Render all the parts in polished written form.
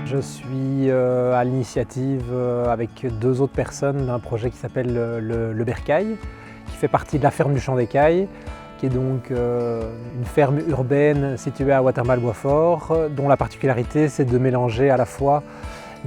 Je suis à l'initiative avec 2 autres personnes d'un projet qui s'appelle le Bercail, qui fait partie de la ferme du Champ des Cailles, qui est donc une ferme urbaine située à Watermal-Boisfort, dont la particularité c'est de mélanger à la fois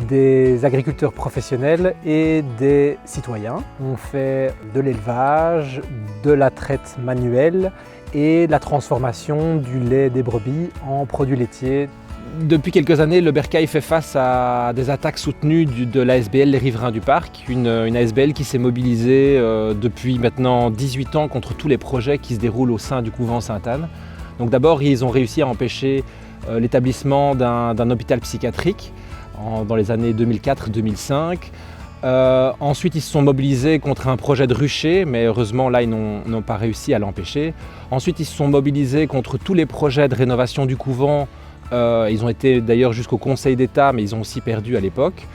des agriculteurs professionnels et des citoyens. On fait de l'élevage, de la traite manuelle et de la transformation du lait des brebis en produits laitiers. Depuis quelques années, le Bercail fait face à des attaques soutenues de l'ASBL Les Riverains du Parc, une ASBL qui s'est mobilisée depuis maintenant 18 ans contre tous les projets qui se déroulent au sein du couvent Sainte-Anne. Donc d'abord, ils ont réussi à empêcher l'établissement d'un hôpital psychiatrique dans les années 2004-2005. Ensuite, ils se sont mobilisés contre un projet de rucher, mais heureusement, là, ils n'ont pas réussi à l'empêcher. Ensuite, ils se sont mobilisés contre tous les projets de rénovation du couvent. Ils ont été d'ailleurs jusqu'au Conseil d'État, mais ils ont aussi perdu à l'époque.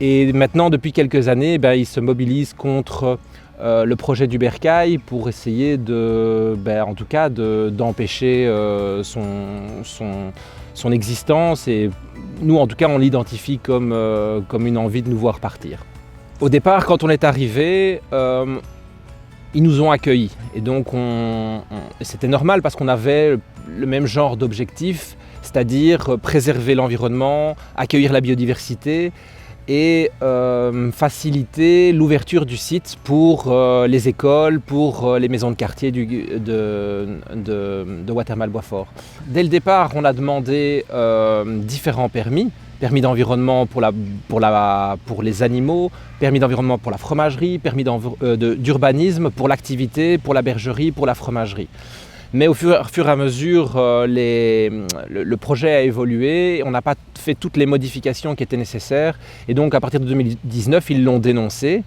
Et maintenant, depuis quelques années, ils se mobilisent contre le projet du Bercail pour essayer d'empêcher son existence. Et nous, en tout cas, on l'identifie comme une envie de nous voir partir. Au départ, quand on est arrivé, ils nous ont accueillis. Et donc, c'était normal parce qu'on avait le même genre d'objectif, c'est-à-dire préserver l'environnement, accueillir la biodiversité et faciliter l'ouverture du site pour les écoles, pour les maisons de quartier de Watermal-Boisfort. Dès le départ, on a demandé différents permis d'environnement pour les animaux, permis d'environnement pour la fromagerie, permis d'urbanisme pour l'activité, pour la bergerie, pour la fromagerie. Mais au fur et à mesure, le projet a évolué, on n'a pas fait toutes les modifications qui étaient nécessaires et donc à partir de 2019, ils l'ont dénoncé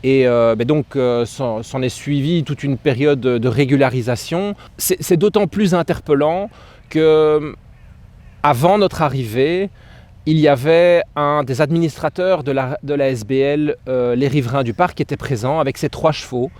et s'en est suivi toute une période de régularisation. C'est d'autant plus interpellant qu'avant notre arrivée, il y avait un des administrateurs de la SBL, les Riverains du Parc, qui était présent avec ses 3 chevaux.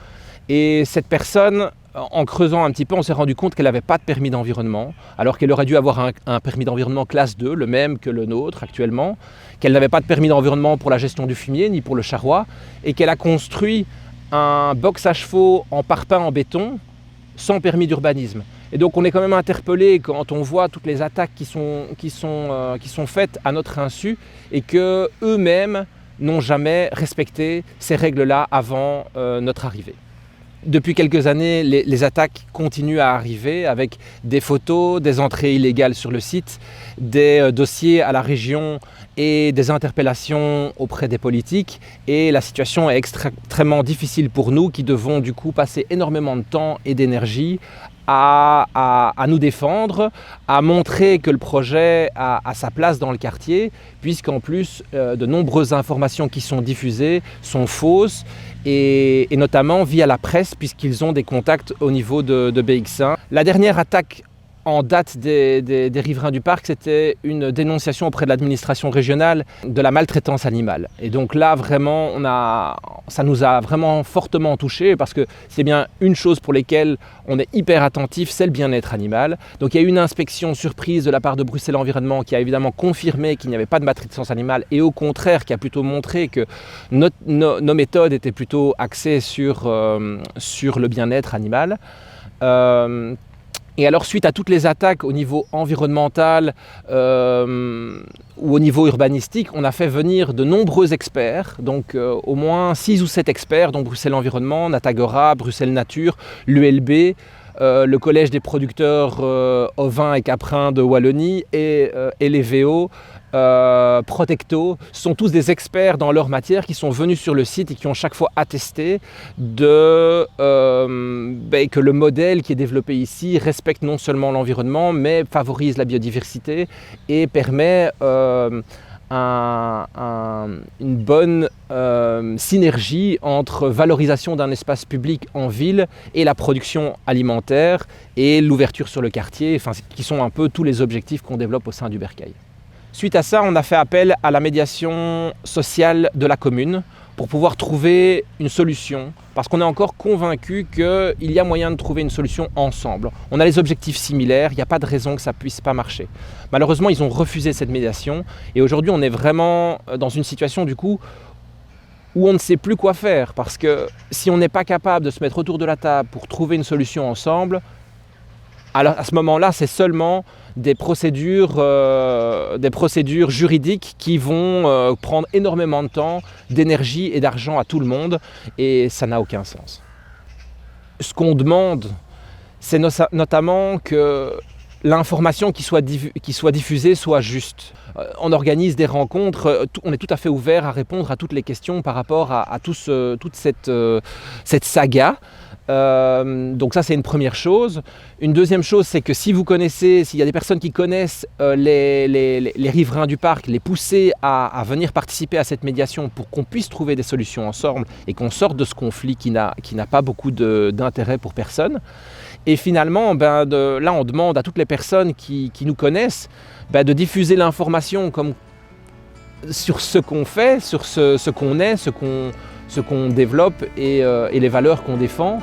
Et cette personne, en creusant un petit peu, on s'est rendu compte qu'elle n'avait pas de permis d'environnement, alors qu'elle aurait dû avoir un permis d'environnement classe 2, le même que le nôtre actuellement, qu'elle n'avait pas de permis d'environnement pour la gestion du fumier, ni pour le charroi, et qu'elle a construit un box à chevaux en parpaing en béton, sans permis d'urbanisme. Et donc on est quand même interpellé quand on voit toutes les attaques qui sont faites à notre insu, et qu'eux-mêmes n'ont jamais respecté ces règles-là avant notre arrivée. Depuis quelques années, les attaques continuent à arriver avec des photos, des entrées illégales sur le site, des dossiers à la région et des interpellations auprès des politiques. Et la situation est extrêmement difficile pour nous qui devons du coup passer énormément de temps et d'énergie à nous défendre, à montrer que le projet a sa place dans le quartier, puisqu'en plus de nombreuses informations qui sont diffusées sont fausses, et notamment via la presse, puisqu'ils ont des contacts au niveau de BX1. La dernière attaque en date des Riverains du Parc, c'était une dénonciation auprès de l'administration régionale de la maltraitance animale. Et donc là, vraiment, ça nous a vraiment fortement touchés, parce que c'est bien une chose pour laquelle on est hyper attentif, c'est le bien-être animal. Donc il y a eu une inspection surprise de la part de Bruxelles Environnement qui a évidemment confirmé qu'il n'y avait pas de maltraitance animale, et au contraire qui a plutôt montré que nos méthodes étaient plutôt axées sur le bien-être animal. Et alors, suite à toutes les attaques au niveau environnemental ou au niveau urbanistique, on a fait venir de nombreux experts, donc au moins 6 ou 7 experts, dont Bruxelles Environnement, Natagora, Bruxelles Nature, l'ULB, le Collège des producteurs ovins et caprins de Wallonie et Eleveo, Protecto, sont tous des experts dans leur matière qui sont venus sur le site et qui ont chaque fois attesté que le modèle qui est développé ici respecte non seulement l'environnement, mais favorise la biodiversité et permet une bonne synergie entre valorisation d'un espace public en ville et la production alimentaire et l'ouverture sur le quartier, qui sont un peu tous les objectifs qu'on développe au sein du Bercail. Suite à ça, on a fait appel à la médiation sociale de la commune pour pouvoir trouver une solution, parce qu'on est encore convaincu qu'il y a moyen de trouver une solution ensemble. On a les objectifs similaires, il n'y a pas de raison que ça ne puisse pas marcher. Malheureusement, ils ont refusé cette médiation, et aujourd'hui, on est vraiment dans une situation du coup où on ne sait plus quoi faire, parce que si on n'est pas capable de se mettre autour de la table pour trouver une solution ensemble, alors à ce moment-là, c'est seulement des procédures juridiques qui vont prendre énormément de temps, d'énergie et d'argent à tout le monde, et ça n'a aucun sens. Ce qu'on demande, c'est notamment que l'information qui soit diffusée soit juste. On organise des rencontres, on est tout à fait ouvert à répondre à toutes les questions par rapport à toute cette saga. Donc ça, c'est une première chose. Une deuxième chose, c'est que s'il y a des personnes qui connaissent les riverains du parc, les pousser à venir participer à cette médiation pour qu'on puisse trouver des solutions ensemble et qu'on sorte de ce conflit qui n'a pas beaucoup d'intérêt pour personne. Et finalement, là, on demande à toutes les personnes qui nous connaissent de diffuser l'information sur ce qu'on fait, sur ce qu'on est, ce qu'on développe et les valeurs qu'on défend.